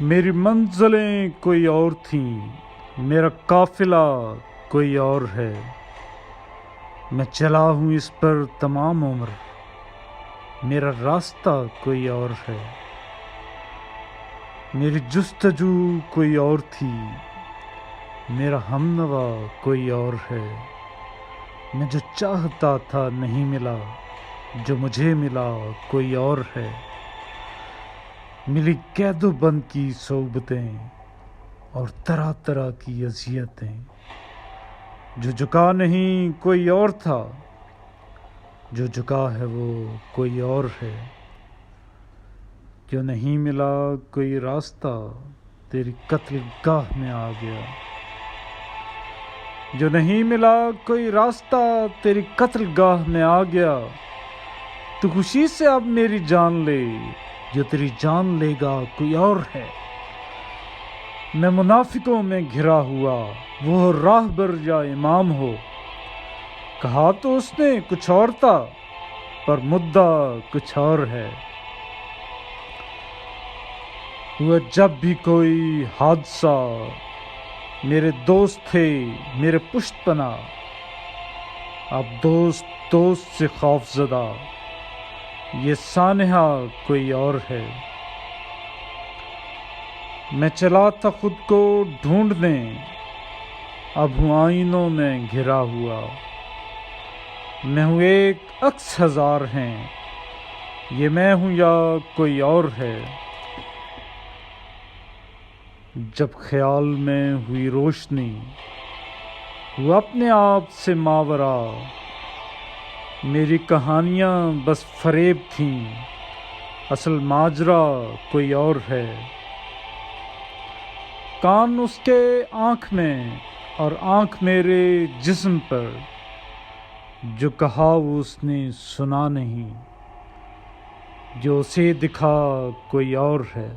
میری منزلیں کوئی اور تھیں، میرا قافلہ کوئی اور ہے، میں چلا ہوں اس پر تمام عمر، میرا راستہ کوئی اور ہے۔ میری جستجو کوئی اور تھی، میرا ہمنوا کوئی اور ہے، میں جو چاہتا تھا نہیں ملا، جو مجھے ملا کوئی اور ہے۔ ملی قید و بند کی صحبتیں اور طرح طرح کی اذیتیں، جو جھکا نہیں کوئی اور تھا، جو جھکا ہے وہ کوئی اور ہے۔ کیوں نہیں ملا کوئی راستہ تیری قتل گاہ میں آ گیا، جو نہیں ملا کوئی راستہ تیری قتل گاہ میں آ گیا۔ تو خوشی سے اب میری جان لے، جو تیری جان لے گا کوئی اور ہے۔ میں منافقوں میں گھرا ہوا، وہ راہبر یا امام ہو، کہا تو اس نے کچھ اور تھا پر مدعا کچھ اور ہے۔ ہوا جب بھی کوئی حادثہ، میرے دوست تھے میرے پشت پناہ، اب دوست سے خوف زدہ، یہ سانحہ کوئی اور ہے۔ میں چلا تھا خود کو ڈھونڈنے، اب ہوں آئینوں میں گھرا ہوا، میں ہوں ایک عکس ہزار ہیں، یہ میں ہوں یا کوئی اور ہے۔ جب خیال میں ہوئی روشنی، وہ اپنے آپ سے ماورا، میری کہانیاں بس فریب تھیں، اصل ماجرا کوئی اور ہے۔ کان اس کے آنکھ میں اور آنکھ میرے جسم پر، جو کہا وہ اس نے سنا نہیں، جو اسے دکھا کوئی اور ہے۔